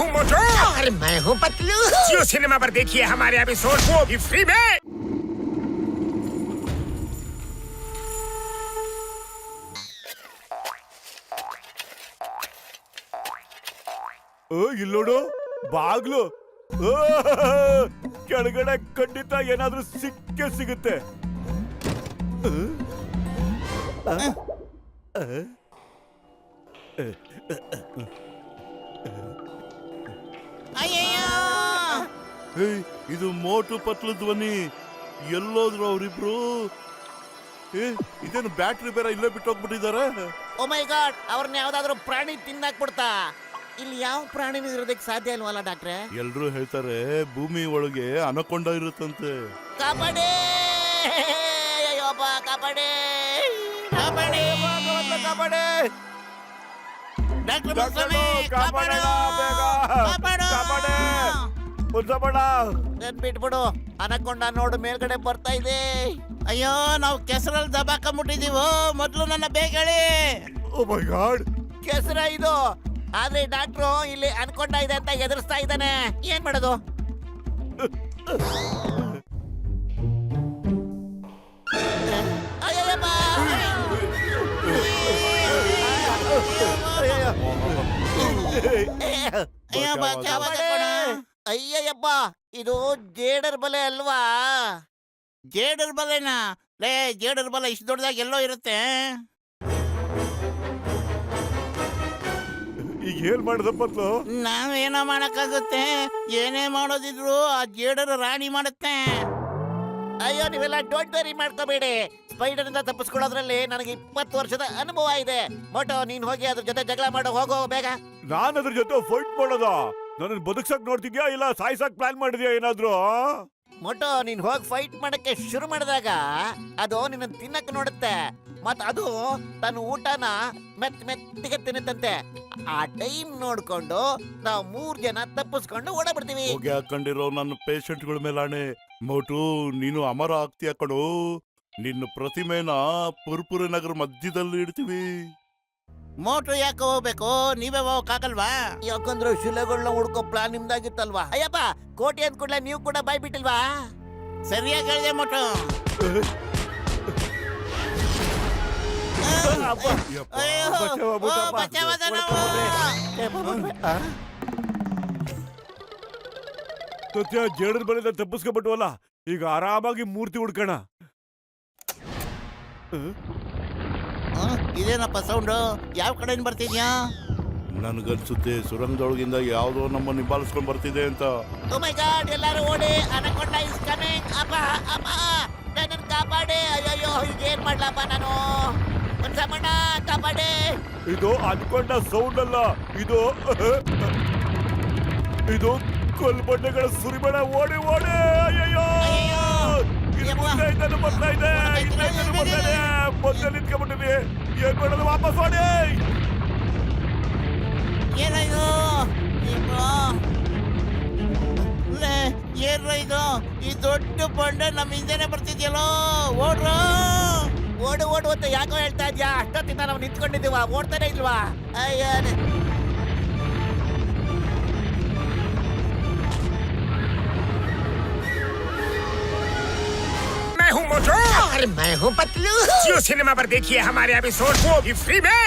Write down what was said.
हूँ मोटू और मैं हूँ पतलू। जियो सिनेमा पर देखिए हमारे एपिसोड, वो भी फ्री में। ಇಲ್ಲಿ ನೋಡು ಬಾಗ್ಲು ಕೆಳಗಡೆ ಖಂಡಿತ ಏನಾದ್ರೂ ಸಿಕ್ಕೇ ಸಿಗುತ್ತೆ. ಇದು ಮೋಟು ಪತ್ಲು ಧ್ವನಿ. ಎಲ್ಲೋದ್ರು ಅವ್ರಿಬ್ರು? ಇದೇನು ಬ್ಯಾಟ್ರಿ ಬೇರೆ ಇಲ್ಲೇ ಬಿಟ್ಟು ಹೋಗ್ಬಿಟ್ಟಿದ್ದಾರೆ. ಓ ಮೈ ಗಾಡ್, ಅವ್ರನ್ನ ಯಾವ್ದಾದ್ರು ಪ್ರಾಣಿ ತಿನ್ನಾಕ್ಬಿಡ್ತಾ? ಇಲ್ಲಿ ಯಾವ ಪ್ರಾಣಿನೂ ಇರೋದಕ್ಕೆ ಸಾಧ್ಯ ಇಲ್ವಲ್ಲ ಡಾಕ್ಟ್ರೆ? ಎಲ್ರು ಹೇಳ್ತಾರೆ ಭೂಮಿ ಒಳಗೆ ಅನಕೊಂಡ ಇರುತ್ತಂತೆ. ಕಾಪಾಡಿ ಅಯ್ಯೋಪ್ಪ, ಕಾಪಾಡಿ ಕಾಪಾಡಿ ಕಾಪಾಡಿ ಡಾಕ್ಟರ್ ಬಿಟ್ಬಿಡು. ಅನಕೊಂಡ ನೋಡು ಮೇಲ್ಗಡೆ ಬರ್ತಾ ಇದೆ. ಅಯ್ಯೋ, ನಾವು ಕೆಸರಲ್ಲಿ ದಬಾಕೊಂಡ್ಬಿಟ್ಟಿದೀವೋ. ಮೊದ್ಲು ನನ್ನ ಬೇಗ ಹೇಳಿ. ಓ ಮೈ ಗಾಡ್, ಕೆಸರ ಇದು. ಆದ್ರೆ ಡಾಕ್ಟ್ರು ಇಲ್ಲಿ ಅನ್ಕೊಂಡ ಇದೆ ಅಂತ ಎದುರಿಸ್ತಾ ಇದ್ದಾನೆ. ಏನ್ ಮಾಡೋದು? ಅಯ್ಯಯ್ಯಪ್ಪ, ಇದು ಜೇಡರ್ ಬಲೆ ಅಲ್ವಾ? ಜೇಡರ್ ಬಲೆನಾ? ಲೇ, ಜೇಡರ್ ಬಲೆ ಇಷ್ಟು ದೊಡ್ಡದಾಗಿ ಎಲ್ಲೋ ಇರುತ್ತೆ. ಈಗ ಏನ್ ಮಾಡದಪ್ಪ? ನಾವೇನೋ ಮಾಡಕ್ಕಾಗುತ್ತೆ. ಏನೇ ಮಾಡೋದಿದ್ರು ಆ ಜೇಡರ್ ರಾಣಿ ಮಾಡುತ್ತೆ. ಅಯ್ಯೋ, ನೀವೆಲ್ಲ ಡೋಂಟ್ ವೆರಿ ಮಾಡ್ಕೋಬೇಡಿ. ಸ್ಪೈಡರ್ ಇಂದ ತಪ್ಪಿಸ್ಕೊಳ್ಳೋದ್ರಲ್ಲಿ ನನಗೆ 20 ವರ್ಷದ ಅನುಭವ ಇದೆ. ಮೋಟೋ, ನೀನ್ ಹೋಗಿ ಅದ್ರ ಜೊತೆ ಜಗಳ ಮಾಡೋ, ಹೋಗೋ ಬೇಗ. ನಾನು ಅದ್ರ ಜೊತೆ ಫೈಟ್ ಮಾಡೋದ? ನನ್ನ ಬದುಕ್ಸಕ್ ನೋಡ್ತಿದ್ಯಾ ಇಲ್ಲ ಸಾಯ್ಸಕ್ ಪ್ಲಾನ್ ಮಾಡಿದ್ಯಾ ಏನಾದ್ರು? ಮೋಟೋ, ನೀನ್ ಹೋಗಿ ಫೈಟ್ ಮಾಡಕ್ಕೆ ಶುರು ಮಾಡಿದಾಗ ಅದು ನಿನ್ನ ತಿನ್ನಕ್ ನೋಡುತ್ತೆ. ಮತ್ ಅದು ತನ್ನ ಊಟನ ಮೆತ್ತಿಗೆ ತಿನ್ನುತ್ತಂತೆ. ಆ ಟೈಮ್ ನೋಡ್ಕೊಂಡು ನಾವು 3 ಜನ ತಪ್ಪಿಸ್ಕೊಂಡು ಓಡಾಡ್ಬಿಡ್ತೀವಿ. ಹೋಗಿ ಹಾಕೊಂಡಿರೋ ನನ್ನ ಪೇಷಂಟ್ಗಳ ಮೇಲಾಣೆ. ಮೋಟು, ನೀನು ಅಮರ ಆಗ್ತೀಯ ಕಣೋ. ನಿನ್ನ ಪ್ರತಿಮೆನ ಪುರ್ಪುರ ನಗರ ಮಧ್ಯದಲ್ಲಿ ಇಡ್ತೀವಿ. ಮೋಟ್ರು ಯಾಕೆ ಹೋಗ್ಬೇಕು? ನೀವೇ ಹೋಗಕ್ಕಾಗಲ್ವಾ? ಯಾಕಂದ್ರೆ ಶಿಲೆಗಳನ್ನ ಹುಡ್ಕೋ ಪ್ಲಾನ್ ನಿಮ್ದಾಗಿತ್ತಲ್ವಾ? ಅಯ್ಯಪ್ಪ, ಕೋಟಿ ಅಂದ್ಕೂಡ್ಲೆ ನೀವು ಕೂಡ ಬಾಯ್ ಬಿಟ್ಟಿಲ್ವಾ? ಸರಿಯಾಗಿ ಹೇಳಿದೆ ಮೋಟು. ಸತ್ಯ, ಜೇಡರ್ ಬಲೆದ ತಪ್ಪಿಸ್ಕೊಬಿಟ್ವಲ್ಲ. ಈಗ ಆರಾಮಾಗಿ ಮೂರ್ತಿ ಹುಡ್ಕೋಣ. ಇದೇನಪ್ಪ ಸೌಂಡು? ಯಾವ ಕಡೆಯಿಂದ ಬರ್ತಿದ್ಯಾ? ನನ್ಗನ್ಸುತ್ತೆ ಸುರಂಗದೊಳಗಿಂದ ಯಾವ್ದೋ ನಮ್ಮ ನಿಭಾಲಿಸ್ಕೊಂಡ್ ಬರ್ತಿದೆ ಅಂತ. ಓ ಮೈ ಗಾಡ್, ಎಲ್ಲರೂ ಓಡಿ. ಅನಕೊಂಡ ಇಸ್ ಕಮಿಂಗ್. ಅಪ್ಪ ಅಪ್ಪ, ನನ್ನನ್ನು ಕಾಪಾಡಿ. ಅಯ್ಯಯ್ಯೋ, ಈಗ ಏನ್ ಮಾಡ್ಲಪ್ಪ ನಾನು? ಸಾಮಣ್ಣ, ಕಾಪಾಡಿ. ಇದು ಅನ್ಕೊಂಡ ಸೌಂಡ್ ಅಲ್ಲ, ಇದು ಕೊಲ್ಬಂಡೆಗಳ ಸುರಿಬೇಡ. ಓಡಿ ಓಡಿ. ಅಯ್ಯಯ್ಯೋ, ಬರ್ತಾ ಇದೆ. ಮೊದಲೇ ನಿಂತ್ಕೊಂಡ್ಬಿಟ್ಟಿವಿ. ಏನ್ ಮಾಡೋದು? ವಾಪಸ್ ಓಡಿ. ಏನಾಯ್ತು? ಏನ್ರ ಇದು? ಈ ದೊಡ್ಡ ಬಂಡೆ ನಮ್ಮ ಹಿಂದೆನೆ ಬರ್ತಿದ್ಯಲ್ಲೋ. ಓಡ್ರು, ಓಡು ಓಡು ಅಂತ ಯಾಕೋ ಹೇಳ್ತಾ ಇದ್ಯಾ? ಅಷ್ಟೊತ್ತಿಂದ ನಾವು ನಿಂತ್ಕೊಂಡಿದ್ದೀವ, ಓಡ್ತಾನೆ ಇಲ್ವಾ? ಅಯ್ಯ, मैं हूँ मोटू और मैं हूँ पतलू। जियो सिनेमा पर देखिए हमारे एपिसोड, वो भी फ्री में।